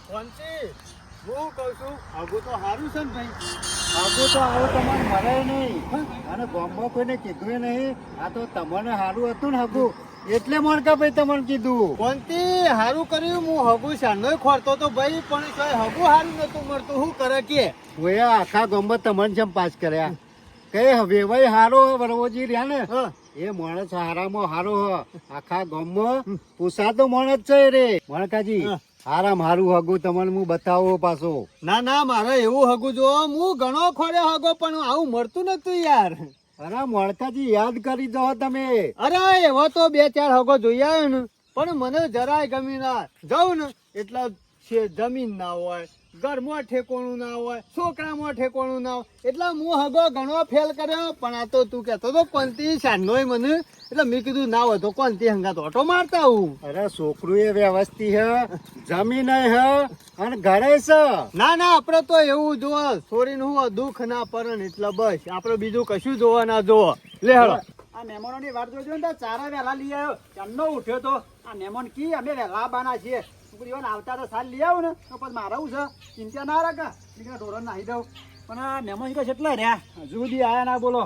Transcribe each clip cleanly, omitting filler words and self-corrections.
કોણથી હું કહું છું આગું તો સારું છે ને ભાઈ. આગું તો આવું તમારે મળે નહીં અને ગામમાં કોઈને કીધું નહીં. આ તો તમને સારું હતું ને હગું એટલે મોણકા ભાઈ તમને કીધું. કોણથી સારું કર્યું હું હગું શાનોય ખોરતો તો ભાઈ પણ કોઈ હગું સારું નતું મળતું શું કરે કે ઓય આખા ગામમાં તમને જેમ પાસ કર્યા કઈ વેવાઈ હારો વરવોજી રહ્યા ને હા એ માણસ હારામાં હારો હ આખા ગામમાં પૂછાતો માણસ છે રે મણકાજી. હા. હારામ હારું હગું તમને હું બતાવો પાછો. ના ના મારે એવું હગું જો હું ઘણો ખોડ્યો હગો પણ આવું મળતું નતું યાર. અરે મણકાજી યાદ કરી દો તમે. અરે એવો તો બે ચાર હગો જોઈ આવ્યો ને પણ મને જરાય ગમી ના જાઉં ને એટલે જમીન ના હોય, ઘરમાં ઠેકોણું ના હોય, છોકરામાં ઠેકોણું ના હોય એટલે હું હગો ઘણો ફેલ કર્યો. પણ આ તો તું કહેતો તો કોનથી શાનોય મને એટલે મેં કીધું ના હોય તો કોનથી હંગાત ઓટો મારતા હું. અરે છોકરું એ વ્યવસ્થિત હે, જમીન હે અને ઘરે છે. ના ના આપડે તો એવું જોવો છોરીને હું દુઃખ ના પરન એટલે બસ આપડે બીજું કશું જોવા ના જોવો. લે હેડો. આ મહેમાનો ની વાત જોજો ને ચારા વહેલા લઈ આવ્યો ચાંદનો ઉઠ્યો તો આ મહેમાન કી અમે વહેલા બાના છીએ છોકરીઓને આવતા તો સાલ લઈ આવો ને તો પછી મારે હું છે ચિંતા ના રાખા દીકરા ઢોરણ નાહી દઉં પણ આ મહેમાન તો કેટલા રહ્યા હજુ સુધી આયા ના બોલો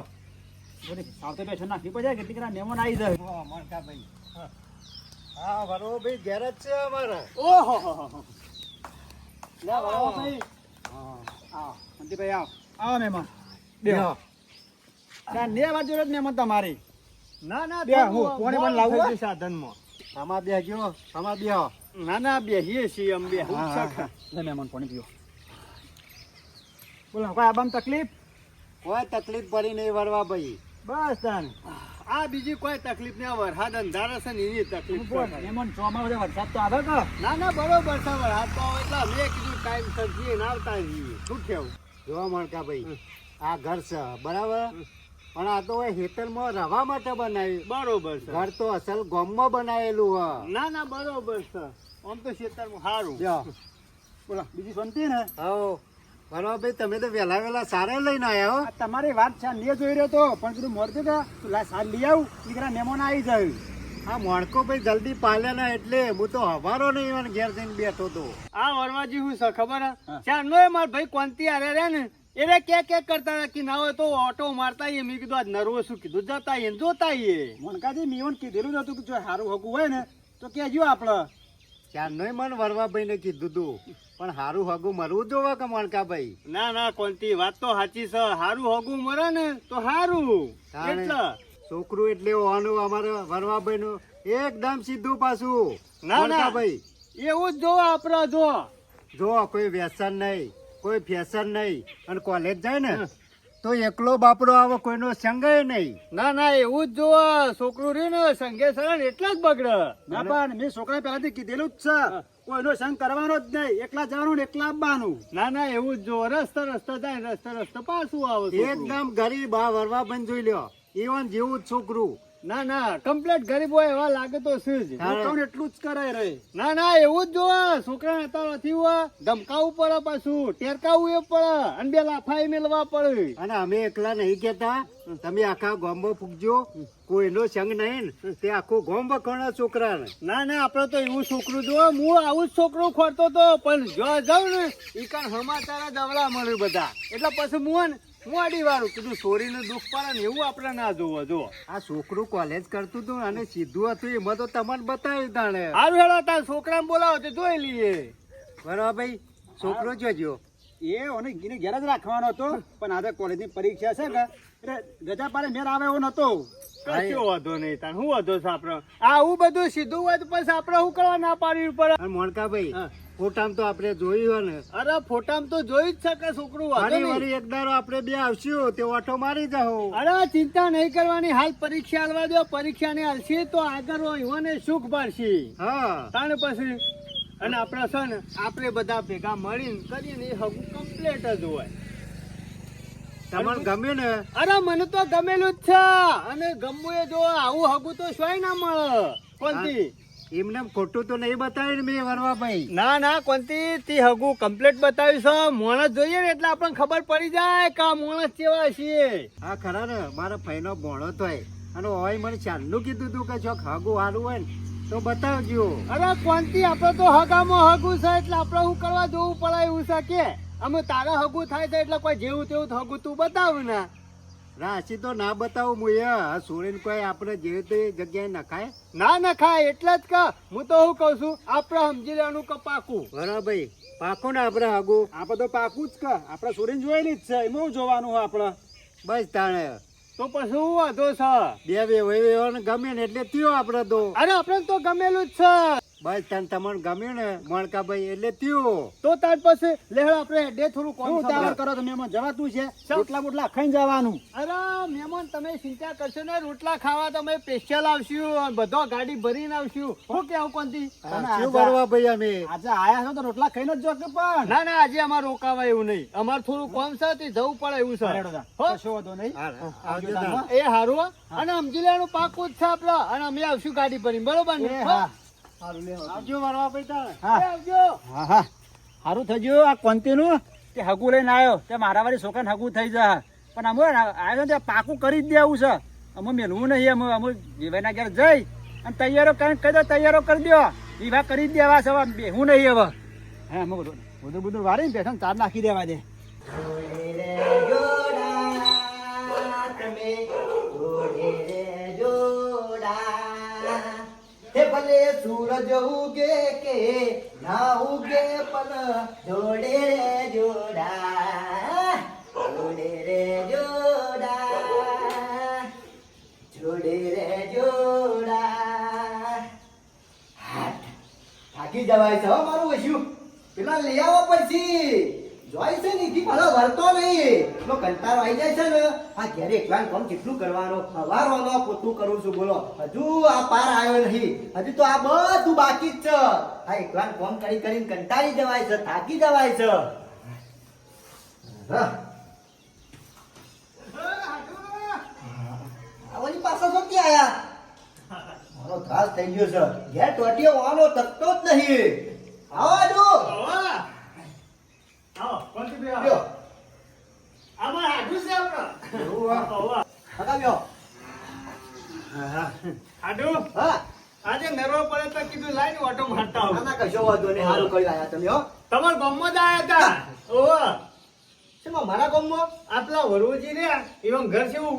આવતો પેશન નાખી પડે કે દીકરા મહેમાન આવી જાય. મણકાભાઈ હા બરોબર ભાઈ ઘેર જ છે અમારે. ઓહો લે બરાબર ભાઈ આવો મંતીભાઈ આવો આવો મહેમાન બેહો ત્યાં ને વાત જોડે જ મહેમાન તમારી ના ના બે હું કોને પણ લાવું સાધનમાં. આમાં બે ગયો આમાં બે. ના ના બેહીએ છીએ અમે બે લે મહેમાન પાણી પીઓ બોલો કોઈ આબામ તકલીફ કોઈ તકલીફ પડી નહીં વરવા ભાઈ. બસ તાન આ બીજી કોઈ તકલીફ નહીં. વરસાદ અંધારા છે ને એની તકલીફ છે. મહેમાન ચોમાસું વરસાદ તો આવે કે ના ના બરોબર છે વરસાદ તો આવે એટલે મેં કીધું ટાઈમ સર જઈએ ને આવતા જઈએ. શું કેવું? જો મણકાભાઈ આ ઘર છે બરાબર પણ આ તો હેતરમાં રહેવા માટે બનાવ્યું. બરોબર છે. ઘર તો અસલ ગામમાં બનાવેલું હ. ના ના બરોબર છે. આમ તો ખેતરમાં સારું. જો બોલો બીજી શાંતિ ને હો બરાબર ભાઈ તમે તો વહેલા વહેલા સારા લઈને આવ્યા હો. આ તમારી વાત છે ને જોઈ રહ્યો તો પણ કીધું મોરતું કે તું લા સાલ લઈ આવું દીકરા મહેમાન આવી જાય. આ મણકો ભાઈ જલ્દી પાલે ના એટલે હું તો હવારો નહીં મને ઘેર જઈને બેઠો તો. આ વરવાજી હું છે ખબર હે? હા. ચાર નો માર ભાઈ કોનતી આરે રે ને એને કે કરતા હતા કે ના હોય તો ઓટો મારતા આવીએ. મેં કીધું આજ નર્વસ શું કીધું જતા આવીએ ને જોતા આવીએ. મોનકાજી મીવન કીધેલું જ હતું કે જો સારું હગું હોય ને તો કેજો આપણે ચારનોય મન વરવા ભાઈ ને કીધું તું પણ હારું હગું મરવું જોવા કે મણકાભાઈ. ના ના કોનતી વાત તો સાચી છે. હારું હોગું મરે ને તો હારું તાણે. એટલે છોકરું એટલે ઓનું અમારે વરવાભાઈ નું એકદમ સીધું પાછું. ના, ના. મણકાભાઈ એવું જ જોવા આપડે જો. જો કોઈ વ્યસન નહીં કોઈ ફેશન નહીં અને કોલેજ જાય ને તો એકલો બાપરો આવે કોઈનો સંગાય નહીં. ના ના એવું જ જોવા છોકરું રહ્યું ને સંગે સરણ એટલા જ બગડે. ના પણ મેં છોકરા પહેલાથી કીધેલું જ છે કોઈનો સંગ કરવાનો જ નહીં એકલા જવાનું ને એકલા આવવાનું. ના ના એવું જ જોવા. રસ્તા જાય રસ્તા પાછું આવે છોકરું. એકદમ ગરીબ આ વરવા બંધ જોઈ લ્યો ઈવન જેવું જ છોકરું. ના ના કમ્પ્લેટ ગરીબ હોય એવા લાગે તો શું જ. હા. છોકરાઓને એટલું જ કરાય રે ના ના એવું જ જોવા. છોકરા અત્યારથી હોય ધમકાવવું પડે પાછું ટેરકાવવું એ પડે અને બે લાફાઈ મેળવા પડે. અને અમે એકલા નહીં કેતા તમે આખા ગામમાં ફૂગજો કોઈનો સંગ નહીં ને તે આખું ગામ વખોણા છોકરાને. ના ના આપડે તો એવું છોકરું જો હું આવું જ છોકરું ખોરતો તો પણ જો જાઉં ને ઈ કાન સમાચાર જ અવળા મળે બધા એટલે પછી હું અડી વાળું કીધું છોરીનું દુઃખ પડે ને એવું આપણે ના જોવો જો. આ છોકરું કોલેજ કરતું હતું અને સીધું હતું એમાં તો તમને બતાવ્યું તાણે. હારું હેડો તાર છોકરાને બોલાવો તો જોઈ લઈએ. બરાબર ભાઈ છોકરો જોજો. એ ઓને એને ઘેર જ રાખવાનો હતો પણ આજે કોલેજની પરીક્ષા છે કે એટલે રજા પાડે મેળ આવે એવો નતો. કશો વાંધો નહીં તાર શું વાંધો છે આપડે. આવું બધું સીધું હોય તો પછી આપડે શું કરવા ના પાડવી પડે. અને મોણકાભાઈ હા. ફોટામાં તો આપણે જોયું હોય ને અરે ફોટામાં તો જોઈ જ શકે છોકરું વાંધો વારી નહીં. વારી એક દાડો આપણે બે આવશું તે ઓટો મારી જાઓ. અરે ચિંતા નહીં કરવાની. હાલ પરીક્ષા આલવા દો. પરીક્ષા ને હાલશે તો આગળ યુવાને સુખ પાડશે હા તાણ પછી. અને આપણે છે ને આપણે બધા ભેગા મળીને કરીએ ને એ હગું કમ્પ્લેટ જ હોય. તમને ગમે ને અરે મને તો ગમેલું જ છે અને ગમવું એ જો આવું હગું તો શોય ના મળે કોનતી. એમને ખોટું તો નહીં બતાવ્યું ને મેં વરવા ભાઈ. ના ના કોનતી તી હગું કમ્પ્લેટ બતાવ્યું છે. મોણસ જોઈએ ને એટલે આપણને ખબર પડી જાય કે આ મોણસ કેવા છીએ. હા ખરા ને મારા ભાઈનો ભણો તોય અને ઓય મને ચાલનું કીધું તું કે જો ખાગું સારું હોય ને તો બતાવજો. અરે કોણથી આપણે તો હગામાં હગું છે એટલે આપણે શું કરવા જોવું પડે એવું છે કે અમે તારે હગું થાય છે એટલે કોઈ જેવું તેવું હગું તું બતાવ ને. રાશી તો ના બતાવું હું આ સોરીને કોઈ આપણે જે તે જગ્યાએ નખાય. ના ના ખાય એટલે જ કે હું તો શું કઉ છું આપણે સમજી લેવાનું કે પાકું. બરાબર પાકો ને આપણે હગું. આપણે તો પાકું જ કે આપણે સોરીને જોયેલી જ છે એમાં જોવાનું હોય આપણે. બસ તાણે તો પછી શું વાંધો છે? બે વેવાને ગમે ને એટલે ત્યો આપણે તો. અરે આપણે તો ગમેલું જ છે. બસ તને તમને ગમ્યું ને મણકાભાઈ એટલે ત્યો. તો તાર પછી લેહડ આપણે હેડે થોડું કોમ શું ઉતાવળ સંભાળ. કરો તમે એમાં જવાતું છે રોટલા બોટલા ખાઈને જવાનું. અરે મહેમાન તમે ચિંતા કરશો ને રોટલા ખાવા તમે સ્પેશિયલ આવશું અને બધો ગાડી ભરીને આવશું. શું કેવું કોનથી? શું કરવા ભાઈ અમે? આજે આયા છો તો રોટલા ખાઈને જ જો કે પણ. ના ના આજે અમારે રોકાવા એવું નહીં. અમારે થોડું કોમ છે તે જવું પડે એવું છે. હેડો તા. હો? કશો વાંધો નહીં. હા, આવજો આવજો તાન. એ હારું હો. અને સમજી લેવાનું પાકું જ છે આપડે અને અમે આવશું ગાડી ભરીને બરોબર ને? એ હો? હા. આવજો મારવા ભાઈ તાણે. એ હા આવજો. હા હા સારું થઈ ગયું આ કોંતીનું તે હગું લઈને આવ્યો તે મારા વાળી છોકરાને હગું થઈ જાય પણ અમે આવ્યો ને પાકું કરી જ દેવું છે અમે મેળવું નહીં અમે વિવાહના ઘેર જઈ અને તૈયારો કરી કહી દો તૈયારો કરી દો વિવાહ કરી જ દેવા છે હવે બેહું નહીં હવે હા અમે બધું બધું વાળીને બેઠા ચાર નાખી દેવા દે ભલે સૂરજ ઉગે કે ના ઉગે પણ જોડે રે જોડા જોડે રે જોડા જોડે રે જોડા હાથ થાકી જવાય છે હો મારું વસ્યું પેલા લઈ આવો પછી જોઈ છે ને ભલો વળતો નહીં નો કંટાળો આવી જાય છે ને આ ઘેરે એકલા કામ કેટલું કરવાનું સવારનો પોતું કરું છું બોલો હજુ આ પાર આવ્યો નહીં હજુ તો આ બધું બાકી જ છે આ એકલા કામ કરી કરીને કંટાળી જવાય છે થાકી જવાય છે હા આવની પાછળ શું ક્યાં આયા મારો ત્રાસ થઈ ગયો છે ઘેર ટોટીઓ વાનો તકતો જ નહીં આવો આવો, કોનથી બે આવો. લ્યો આમાં હાડું છે આપણો. હોવા. હગાવ્યો હાડું? હા આજે નરવો પડે તો કીધું લાઈન ઓટો મારતા આવું. ના કશો વાંધો નહીં સારું કર્યું આયા તમે હો તમારા ગામમાં જ આયા હતા. ઓહો. શેમાં મારા ગામમાં આપલા વરવુજી રહ્યા એવા ઘર છે એવું.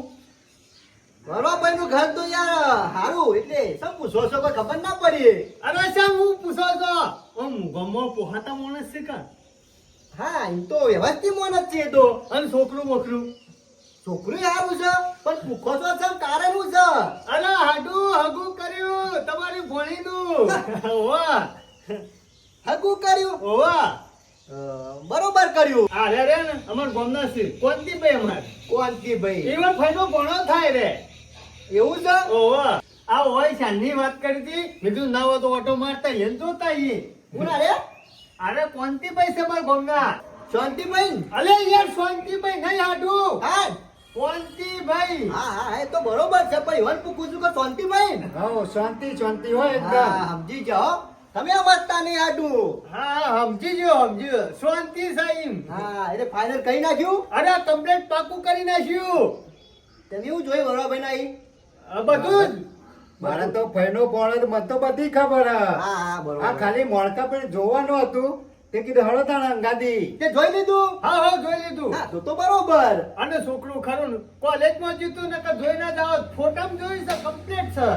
વરવાભાઈ નું ઘર તો યાર સારું એટલે શું પૂછો છો કોઈ ખબર ના પડી અરે શા હું પૂછો છો આમ ગામમાં પોહાતા માણસ છે કા? હા એમ તો વ્યવસ્થિત મોન જ છે એ તો અને છોકરું મોકરું. છોકરું સારું છે પણ પૂછો છો છે કારણ શું છે અરે હાડું હગું કર્યું તમારી ભોણીનું. ઓવા. હગું કર્યું ઓવા. બરોબર કર્યું આ રે ને અમાર ગામના છે કોનથી ભાઈ અમાર કોંતી ભાઈ એવા ફાયદો ઘણો થાય રે. એવું છે ઓવા. આ હોય શાનની વાત કરી હતી મેં કીધું ના હોય તો ઓટો મારતા એમ જોતા આઈએ. કોના રે અરે કોનતીભાઈ છે મારા ગામના. શાંતિભાઈ અલે યાર શાંતિભાઈ નહીં હાડું. હા કોનતીભાઈ. હા હા એ તો બરોબર છે પણ એવન પૂછું છું કે શાંતિભાઈ હો શાંતિ શાંતિ હોય એકદમ. હા સમજી જાઓ તમે સમજતા નહીં આડું હા સમજી ગયો સમજી શાંતિ સાઈમ. હા એટલે ફાઇનલ કરી નાખ્યું અરે કમ્પ્લેટ પાકું કરી નાખ્યું. તમે એવું જોયું વરવાભાઈ ના ઈ? આ બધું જ. મારે તો ફઈનો પોણો મને તો બધી ખબર હે. હા હા આ બરોબર ખાલી મોણકા પણ જોવાનું હતું તે કીધું હળો તાણ અંગાદી. તે જોઈ લીધું હા હા જોઈ લીધું. હા તો બરોબર અને છોકરું ખરું ને કોલેજમાં જીતું ને કે જોઈ ના જાવ ફોટામાં જોઈ છે કમ્પ્લીટ છે.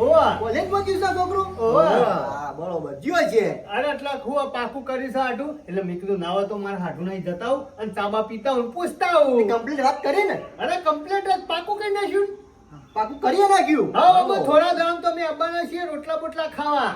ઓવા. કોલેજમાં ગયું છે છોકરું ઓવા. હા બરોબર જીવો છે અરે એટલે હું પાકું કરી છે હાડું એટલે મેં કીધું ના હોય તો મારે હાડું નહીં જતા આવું અને ચાબા પીતા હું પૂછતા આવું. કમ્પ્લીટ વાત કરી ને અરે કમ્પ્લીટ જ પાકું કરી નાખ્યું. પાકું કરી નાખ્યું હા અમે થોડા દામ તો અમે આવવાના છીએ રોટલા બોટલા ખાવા.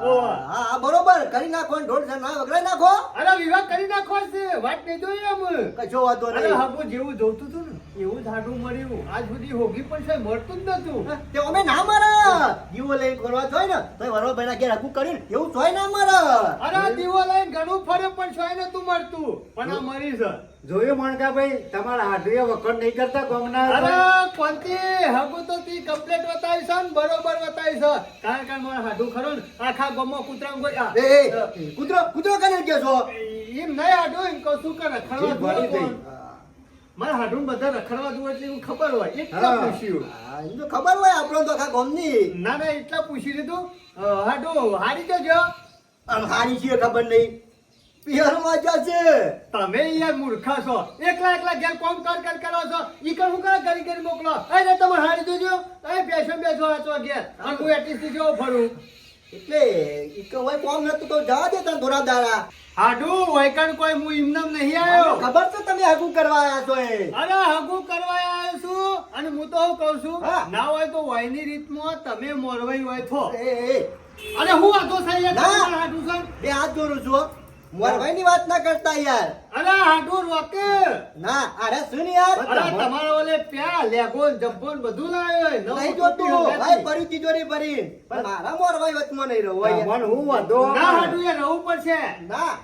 ઓવા. હા હા બરોબર કરી નાખો ને ઢોળ ના વગડાઈ નાખો અરે વિવાહ કરી નાખો છે વાત નહીં જોઈએ અમે. કશો વાંધો અરે નહીં હાબુ જેવું જોતું હતું ને એવું જ હાડું મળ્યું. આજ સુધી હોગી પણ છે મળતું જ નતું. તે અમે ના મારા જીવો લઈને ફરવા જોય ને તો વરવાભાઈ ના ઘેર હકું કરીને એવું જોય ના મારા અરે દીવો લઈને ઘણું ફરે પણ છોય નતું મળતું પણ આ મરી છે. જોયું મોણકાભાઈ તમારા હાડુએ વખત નહીં કરતા ગામના. અરે કોનથી હગું તો તી કમ્પ્લીટ બતાવી છે ને બરોબર બતાવી છે કારણ કે મારે હાડું ખરું ને આખા ગામમાં કૂતરામાં કોઈ આ, કૂતરો કૂતરો કરીને ગયો છો એમ નહીં હાડું એમ કહું શું કરે જીભ વળી ગઈ. મારે હાડું બધા રખડવા દઉં એટલે એવું ખબર હોય એટલા હા. પૂછ્યું. હા, એમ તો ખબર હોય આપણો તો આખા ગામની. ના ના એટલા પૂછી લીધું. હાડું હારી જજો. આમ હારી છે ખબર નહીં. પિયરમાં જશે. તમે યાર મૂર્ખા છો. એકલા એકલા ઘેર કોમ કર કરો છો. ઈ કર હું કર કરી મોકલો. અરે તમે હારી જોજો. એ બેસો આચો ઘેર. અને હું એટલી જેવો ફરું. એટલે ઈ તો હોય કોમ નતું તો જવા દે તને થોડા દાડા. હાડું વૈકણ કોઈ હું ઇમનામ નહીં આવ્યો. ખબર છે તમે હગું કરવા આયા છો એ. અરે હગું કરવા આવ્યો છું. અને હું તો હું કહું છું હા. ના હોય તો વાયની રીતમાં તમે મોરવાઈ હોય થો. એ અને હું વાતો થઈ યાર ના. તમારા હાડું છે. બે હાથ જોડું છું હો. મોરભાઈની વાત ના કરતા યાર. અરે હાડું રોકે. ના અરે શું યાર. અરે તમારા ઓલે પ્યા લેગો જબ્બો ને બધું લાવ્યો હોય. નવું નહીં જોતું ટોપી ભાઈ હંગાતી. પરી તિજોરી ભરી પણ મારા મોરભાઈ વચમાં નહીં રહો યાર. તમને હું વાંધો ના હાડું યાર રહવું પડશે. ના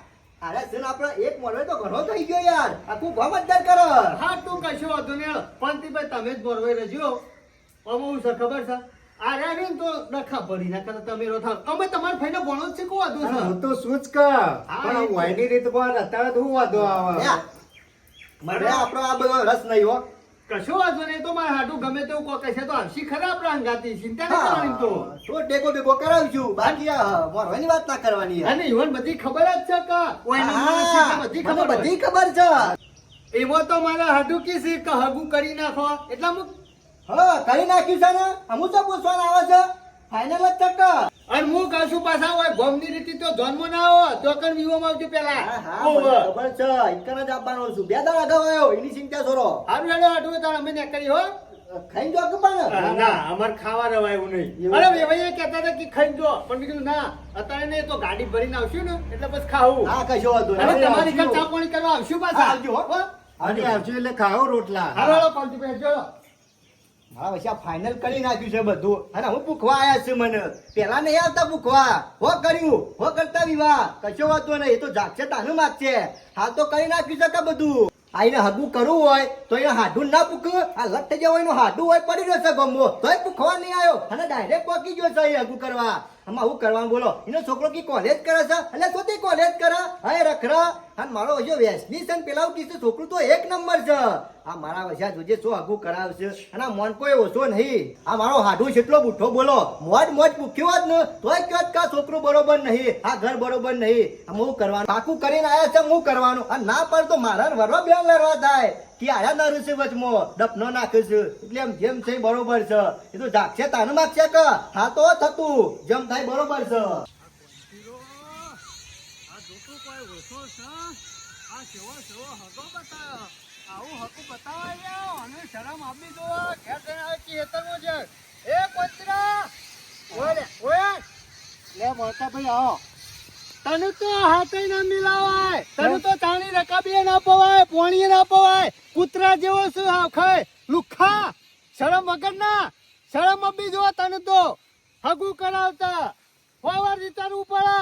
અરે શું આપણે એક મોરભાઈ તો ઘણો થઈ ગયો યાર. આખું ભમતદાર કરો. હા તું કશો વાંધો નહીં. પંતીભાઈ તમે જ મોરવાઈ રજો. અમુક છે ખબર છે આ રહ્યા ને તો ડખા ભરી ના કરે તમે રો થાવ. અમે તમારા ભાઈને ભણો જ છે કો વાંધો છે. હું તો શું જ કર પણ આ વાયની રીત પર અત્યારે તો હું વાંધો આવે યા. મને આપણો આ બધો રસ નહીં હો. કશો વાંધો નહીં. તો મારે હાડું ગમે તેવું કો કહેશે તો આવશી ખરા આપણા અંગાતી. ચિંતા નહીં કરવાની તો. તો ટેકો બેકો કરાવશું બાકી આ મોરભાઈની વાત ના કરવાની યાર. અને ઈવન બધી ખબર જ છે કે ઓયનું માણસ છે કે બધી મને ખબર હોય. બધી ખબર છે. એમાં તો મારા હાડું કી છે કે હગું કરી નાખો એટલા હું હા કરી નાખ્યું છે ને. અમુ તો પૂછવાનું આવે છે ફાઇનલ જ ચક્કર. અને હું કહું છું પાછા હોય ગોમની રીતિ તો જન્મ ના આવો તો કણ વિવોમાં આવજો પેલા. હા હા ઓવે. મને ખબર છે ઈકન જ આપવાનો છું. બે દાડા અગાઉ આવ્યો એની ચિંતા છોડો. હારું હેડો હાડું તાર અમે ને કરી હો. ખાઈ જો કે પણ ના અમાર ખાવા રવાય એવું નહીં. એવું? અરે વેવાઈએ કહેતા હતા કે ખાઈ જો પણ મેં કીધું ના અત્યારે નહીં તો ગાડી ભરીને આવશું ને એટલે બસ ખાવું. હા કશો વાંધો અને નહીં. તમારી ઘર ચા પાણી કરવા આવશું હા, પાછા. આવજો, હો. હો? અને આવજો એટલે ખાઓ રોટલા હાલો હાલો પંચી બેસજો. મારા પછી ફાઇનલ કરી નાખ્યું છે બધું. અને હું પૂખવા આયા છે મને પેલા નહીં આવતા પૂખવા. હો કર્યું હો કરતા વિવાહ કશો વાંધો નહીં. એ તો જાગશે તાનું માગશે. હાલ તો કરી નાખ્યું છે કે બધું. આઈને હાડું કરવું હોય તો એને હાડું ના પૂક. આ લટ થઈ જવું એનું હાડું હોય પડી રહેશે ગમો તોય પૂખવા નહીં આવ્યો અને ડાયરેક્ટ પહોંચી ગયો છે એ હાડું કરવા. આમાં હું કરવાનું બોલો. એનો છોકરો કી કોલેજ કરે છે એટલે શું તે કોલેજ કરે હા રખડા. અને મારો હજુ વેસની છે ને પેલા ઉઠી છોકરું તો એક નંબર છે. આ મારા વસ્યા જોજે શું હગું કરાવશે. અને આ મોન કોઈ ઓછો નહીં. આ મારો હાડું જેટલો બુઠ્ઠો બોલો મોજ પૂખ્યો જ ને તોય કયો કા છોકરું બરોબર નહીં. આ ઘર બરોબર નહીં. આમ હું કરવાનું પાકું કરીને આયા છે હું કરવાનું. અને ના પડે તો મારા ને વરવા બેન લડવા થાય કે આયા ના રૂસે વચમાં ડપનો નાખે છે. એટલે એમ જેમ છે એ બરોબર છે. એ તો જાગશે તાનું માગશે કે હા તો થતું જેમ થાય બરોબર છે. આવું હકું બતાવાય અને શરમ આપી દો. ઘેર જઈને આવે કે હેતરમાં છે. એ કોતરા ઓય ઓય લે મોટા ભાઈ આવો તને તો હાથે ના મિલાવાય. તને તો ચાણી રકાબીએ ના પવાય પોણીએ ના પવાય. કૂતરા જેવો શું હાવ ખાય લુખા શરમ વગર ના. શરમ આપી દો તને તો હગું કરાવતા ફોવાર વિચારવું પડે.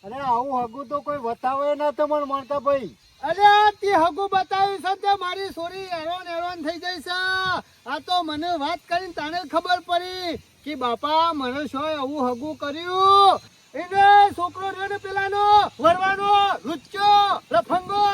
અરે આવું હગું તો કોઈ બતાવે ના તમને મોટા ભાઈ. અરે તે હગું બતાવ્યું છે તે મારી સોરી હેરાન થઈ જઈ છે. આ તો મને વાત કરીને તને ખબર પડી કે બાપા મને શું આવું હગું કર્યું. એને છોકરો રહ્યો ને પેલાનો વરવાનો લુચ્ચો લફંગો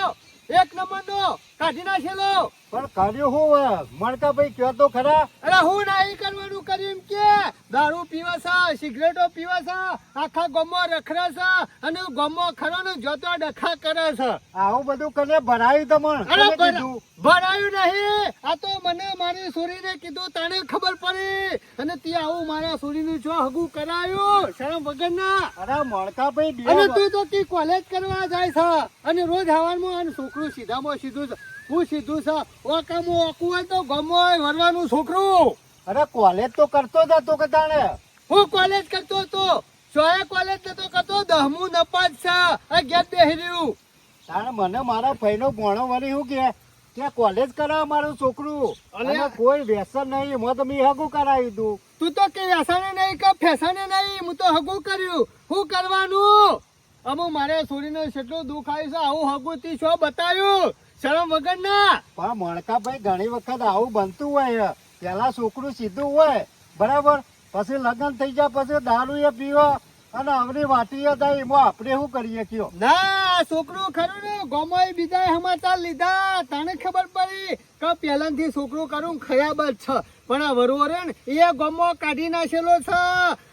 એક નંબરનો કાઢી નાખેલો. પણ કર્યું હું મણકા ભાઈ કયો તો ખરા. અરે હું નહીં કરવાનું કર્યું એમ કે દારૂ પીવે છે સિગરેટો પીવે છે આખા ગામમાં રખડે છે અને ગામમાં ખરો ને જોતો ડખા કરે છે. આવું બધું કને ભરાયું તમને અરે કોને કીધું? ભરાયું નહીં. આ તો મને મારી છોરીને કીધું તને ખબર પડી અને તે આવું મારા છોરીનું જો હગું કરાયું શરમ વગરના. અરે મણકા ભાઈ અને બે તું તો તી કોલેજ કરવા જાય છે અને રોજ હવારમાં અને છોકરું સીધામાં સીધું છે. હું સીધું છે ઓકામું ઓકું હોય તો ગમો હોય વરવાનું છોકરું. અરે કોલેજ તો કરતો જ હતો કે તાણે. હું કોલેજ કરતો હતો. સોએ કોલેજ નતો કરતો 10મું નપાસ છે. આ ગેપ બેહી રહ્યું. તાણે મને મારા ભાઈનો ભણો વળી શું કે ત્યાં કોલેજ કરાવે મારું છોકરું. અરે અને કોઈ વ્યસન નહીં એમાં તો મેં હગું કરાવ્યું તું. તું તો કે વ્યસને નહીં કે ફેશને નહીં. હું તો હગું કર્યું. શું કરવાનું અમુક મારે છોરીને કેટલું દુઃખ આવ્યું છે. આવું હગું તી શું બતાવ્યું શરમ વગર ના. પણ મણકા ભાઈ ઘણી વખત આવું બનતું હોય. પેલા છોકરું સીધું હોય બરાબર પછી લગ્ન થઈ જાય પછી દારૂ એ પીવો અને અમરી વાટીએ થાય એમાં આપણે શું કરીએ કયો? ના છોકરું ખરું ને ગોમાઈ બીજા સમાચાર લીધા તને ખબર પડી કે પહેલાથી છોકરું કરું ખરાબ જ છે પણ આ વરવો રે ને એ ગોમો કાઢી નાખેલો છે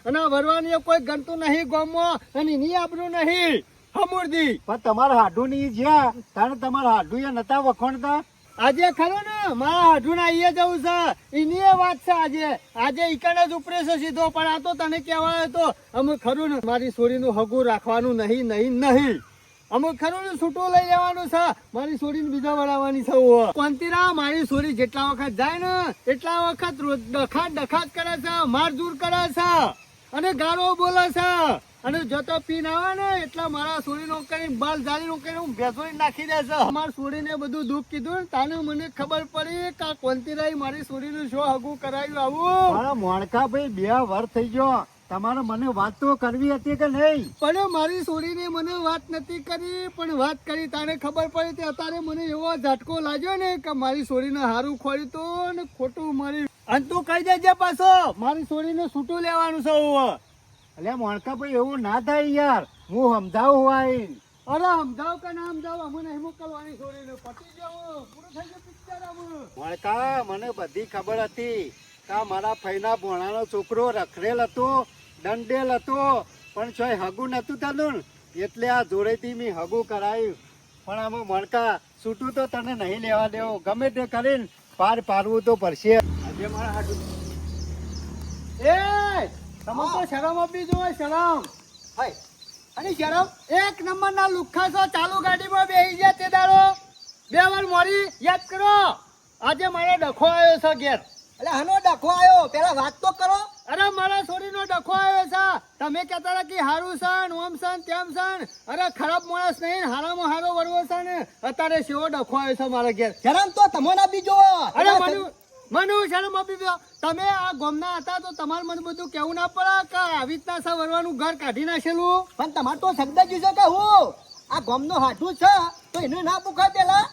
અને આ વરવાની કોઈ ગણતું નહીં ગોમો અને એની આબરૂ નહીં હમુરદી. પણ તમારા હાડું ની જ્યાં તારે તમારા હાડું એ નતા વખોણતા. આજે ખરો ને મારા હાડું ના અહીંયા જવું છે એની એ વાત છે. આજે ઈકણ જ ઉપરે છે સીધો પણ આ તો તને કહેવાય તો અમે ખરું ને મારી છોરીનું હગું રાખવાનું નહીં અમુક ખરું ને છૂટું લઈ લેવાનું છે મારી છોરીને બીજા વળાવવાની છે. કોંતીરા મારી છોરી જેટલા વખત જાય ને એટલા વખત ડખાત કરે છે મારઝૂર કરે છે અને ગાળો બોલે છે અને જતો પીન આવે ને એટલે મારા છોરીનો કરીને બાલ જાળીનો કરીને હું ભેંસોડી નાખી દે છે. મારા છોરીને બધું દુઃખ કીધું ને તાને મને ખબર પડી કે આ કોંતીરાએ મારી છોરીનું શું હગું કરાવ્યું આવું. મારા મોણકા ભાઈ 2 વર્ષ થઈ ગયો તમારે મને વાત તો કરવી હતી કે નહીં? પણ મારી છોરીને મને વાત નથી કરી પણ વાત કરી તારે ખબર પડી તે અત્યારે મને એવો ઝટકો લાગ્યો ને કે મારી છોરીને હારું ખોર્યું તો ને ખોટું મારી અને તું કહી દેજે પાછો મારી છોરીને છૂટું લેવાનું છે. એટલે મોણકા ભાઈ એવું ના થાય યાર, હું સમજાવું આઈ. અરે સમજાવ કે ના સમજાવ અમે નહીં મોકલવાની છોરીને પતી જવું પૂરું થઈ ગયું પિક્ચર અમે. મોણકા મને બધી ખબર હતી કે આ મારા ફઈના ભોણાનો છોકરો રખડેલ હતો, દંડેલ હતો પણ છોય હગું નતું થતું ને એટલે આ જોડેથી મેં હગું કરાયું. પણ આમાં મોણકા છૂટું તો તને નહીં લેવા દેવો, ગમે તે કરીને પાર પાડવું તો પડશે. આજે મારા હાડું એ તમે તો શરમ આપી જો શરમ. હાય અને શરમ એક નંબર ના લુખ્ખા છો ચાલુ ગાડીમાં બેસી ગયા તે દાડો 2 વાર મોરી યાદ કરો. આજે મારો ડખો આવ્યો છે ઘેર. એટલે આનો ડખો આવ્યો પેલા વાત તો કરો. અરે મારા છોરીનો ડખો આવ્યો છે. તમે કહેતા હતા કે હારું છે ને ઓમ છે ને તેમ છે ને. અરે ખરાબ માણસ નહીં હારામાં હારો વરવો છે ને અત્યારે સેવો ડખો આવ્યો છે મારા ઘેર. શરમ તો તમને બીજો. અરે મને શરમ આપી દો. તમે આ ગોમના હતા તો તમારે મને બધું કેવું ના પડે કે આવી રીતના છે વરવાનું ઘર કાઢી નાખેલું. પણ તમારે તો શબ્દ જ છે કે હું આ ગામનો હાડું છે તો એને ના પૂછા પેલા.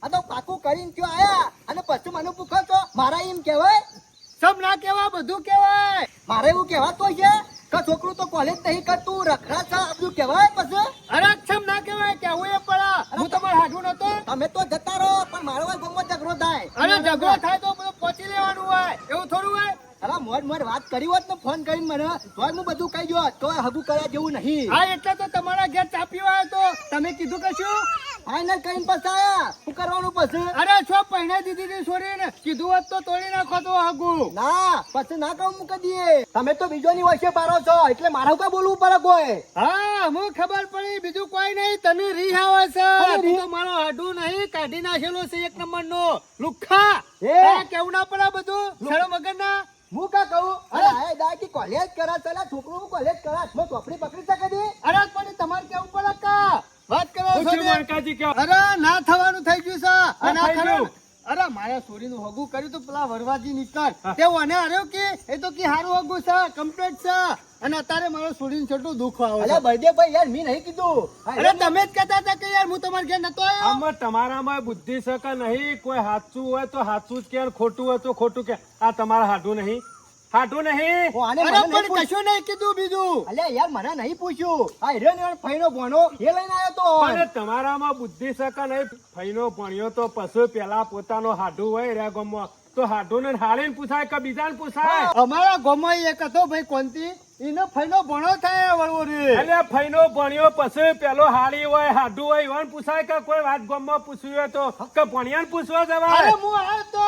આ તો પાકું કરીને ક્યાં આયા અને પછી મને પૂછો છો મારા એમ કહેવાય? સબ ના કેવાય બધું કેવાય. મારે એવું કહેવાતો છે કે છોકરું તો કોલેજ નહીં કરતું રખડા છે આ બધું કહેવાય પછી? અરે અક્ષમ ના કેવાય કેવું એ પડે. હું તમારે હાડું નતો. તમે તો જતા રહો પણ મારો ગામમાં ઝઘડો થાય. અરે ઝઘડો થાય તો બધું પહોંચી લેવાનું હોય એવું થોડું હોય. અરે મોડ વાત કરી હોત ને ફોન કરીને મને તો હું બધું કહી દો તો હગું કર્યા જેવું નહીં. હા એટલે તો તમારા ઘેર ચાપી આવ્યો તો તમે કીધું કશું. ફાઈનલ કરીને પછી આયા શું કરવાનું પછી? અરે છો પહેણા દીધી છોડીને કીધું હોત તો તોડી નાખો તો હગું. ના પછી ના કહું મૂકી દઈએ. તમે તો બીજોની વચ્ચે પારો છો એટલે મારા કઈ બોલવું પડે કોઈ? હા હું ખબર પડી બીજું કોઈ નહીં. તને રી આવે છે. અરે તું તો મારો હાડું નહીં કાઢી નાખેલો છે 1 નંબર નો લુખ્ખા. એ. આ કેવું ના પડે બધું શરમ વગર ના. હું કા કહું? અરે આ દાકી કોલેજ કરા ચલા છોકરું કોલેજ કરા મેં ચોપડી પકડી શકે દે. અરે પણ તમારે કેવું પડે કા વાત કરો છો પૂછ્યું ને? મણકાજી કે અરે ના થવાનું થઈ ગયું છે. અને આ થઈ ખરું ગયું? અરે મારા છોરીનું હગું કર્યું તો પેલા વરવાજી નીકળ તે મને હાર્યો કે એ તો કે હારું હગું છે કમ્પ્લીટ છે અને અત્યારે મારા છોરીને છોટું દુઃખ આવે અલ્યા છે. બળદેવ ભાઈ યાર મેં નહીં કીધું. અરે તમે જ કહેતા હતા કે યાર હું તમારા ઘેર નતો આવ્યો. આમાં તમારામાં બુદ્ધિ છે કે નહીં? કોઈ સાચું હોય તો સાચું જ કે અને ખોટું હોય તો ખોટું કે. આ તમારા હાડું નહીં હું આને અરે મને નહીં પણ પૂછ્યું. કશું નહીં કીધું બીજું. અલ્યા યાર મને નહીં પૂછ્યું. આ હિરેન યાર ફઈનો ભણો એ લઈને આવ્યો તો. પણ તમારામાં બુદ્ધિ છે કે નહીં? ફઈનો ભણ્યો તો પછી પેલા પોતાનો હાડું હોય રે ગામમાં તો હાડું ને હાળીને પૂછાય કે બીજાને પૂછાય? અમારા ગામમાં એક હતો ભાઈ કોંતી એનો ફઈનો ભણો થાય વળવો રે. એટલે ફઈનો ભણ્યો પછી પેલો હાળી હોય હાડું હોય એવાને પૂછાય કે કોઈ વાત ગામમાં પૂછ્યું હોય તો કે ભણ્યાને પૂછવા અરે જવાય? હું આવ્યો તો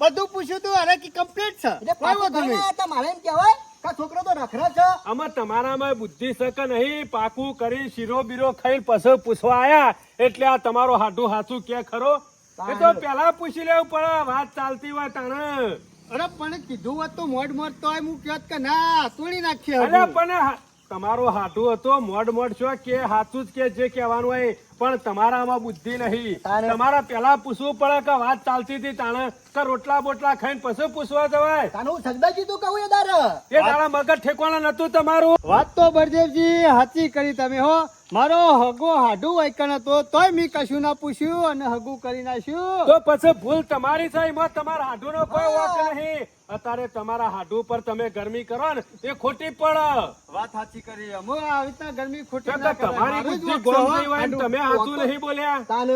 બધું પૂછ્યું તું અરે કે કમ્પ્લીટ છે એટલે કોઈ પાકું વાંધો કરીને નહીં. આયા તા મારે એમ કહેવાય કે આ છોકરો તો રખડે છે. આમાં તમારામાં બુદ્ધિ છે કે નહીં? પાકું કરી શીરો બીરો ખાઈ પછી પૂછવા આયા એટલે આ તમારો હાડું હાચું કે ખરો? એ તો પેલા પૂછી લેવું પડે વાત ચાલતી હોય તાણે. અરે પણ કીધું હોત તો મોડ તો હું કહેત કે ના તોડી નાખીએ અરે હગું. પણ તમારો હાડું હતો મોડ છો કે હાચું જ કે જે કહેવાનું હોય પણ તમારામાં બુદ્ધિ નહીં. તારે? તમારા પેલા પૂછવું પડે કે વાત ચાલતી હતી તાણે કે રોટલા બોટલા ખાઈને પછી પૂછવા જવાય. તાનું હું સગદા કીધું કહું એ દાર એ તારા મગજ ઠેકાણા નતું તમારું. વાત તો બળદેવજી સાચી કરી તમે હો. મારો હગો હાડું વાયકણ હતો તોય મેં કશું ના પૂછ્યું અને હગું કરી નાખ્યું. તો પછી ભૂલ તમારી છે, એમાં તમારા હાડુનો કોઈ વાંક નહીં. અત્યારે તમારા હાડુ પર તમે ગરમી કરો ને એ ખોટી પડે. વાત સાચી કરી. અમે આવી રીતના ગરમી ખોટી તો ના કરાય. તમારી મારું જ બુદ્ધિ વોક છે, ગોમ હો. નહીં હોય ને તમે હાચું નહીં બોલ્યા. તાન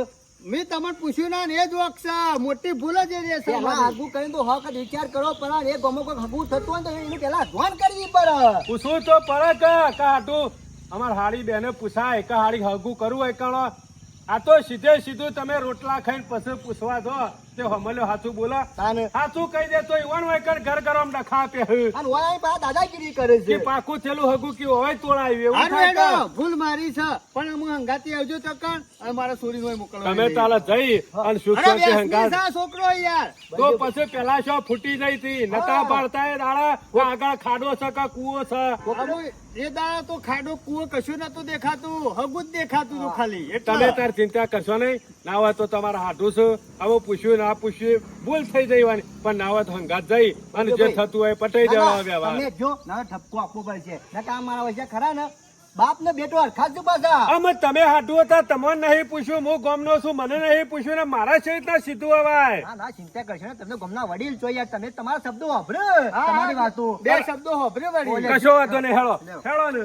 મેં તમને પૂછ્યું ના ને એ જ વોક છે. મોટી ભૂલ જ એ રહેશે પેલા મારી. આગું કરીને તો હક વિચાર કરો પણ એ ગમો કોઈ હગું થતું હોય ને તો એનું પેલા ધ્યાન કરવી પડે. પૂછવું તો પડે કે હાડુ અમાર હાડી બેને પૂછાય કે હાડી હગું કરવું હોય કણો. આ તો સીધે સીધું તમે રોટલા ખાઈને પછી પૂછવા દો તે હમલ્યો હાચું બોલો. તાન હાચું કહી દે તો ઈવન હોય કે ઘર ગરમ ડખા આપે. અને ઓય અહીં પાછા દાદાગીરી કરે કે છે. પાકું થયેલું હગું કેવું હોય તોડાવ્યું એવું હારું થાય હેડો, કે? ભૂલ મારી છે પણ અમે હંગાતી આવજો તો કણ અને મારા છોરી નો મોકલવા તમે તાલે જઈ અને સુખ અરે શાંતિ વ્યસની હંગાત. છે આ છોકરો યાર. તો પછી પેલા શો ફૂટી જઈ હતી નતા પાડતા એ દાડા કે આગળ ખાડો છે કે કૂવો છે. અમે એ દાડા તો ખાડો કૂવો કશું નતું દેખાતું, હગું જ દેખાતું હતું ખાલી. એટલે તમે તાર ચિંતા કરશો નહીં. ના હોય તો તમારા હાડું છે. હવે પૂછ્યું ના પૂછ્યું ભૂલ થઈ જવાની, પણ ના હોય તો હંગાત જઈ અને જે થતું હોય પટાઈ દેવા વ્યવહાર. તમે જો ના ઠપકો આપવો પડશે નકા આ મારા વચ્ચે ખરા ને બાપ ને બેટો હરખા જ પાછા. આમ તમે હાડું હતા તમને નહીં પૂછ્યું, હું ગામનો છું મને નહીં પૂછ્યું ને મારા છે રીતના સીધું અવાય. ના ના ચિંતા કરશો ને તમે ગમના વડીલ છો યાર તમે તમારા શબ્દો વાપરો તમારી વાતો બે શબ્દો હોભરે વળી. કશો વાંધો નહીં હેળો હેળો ને.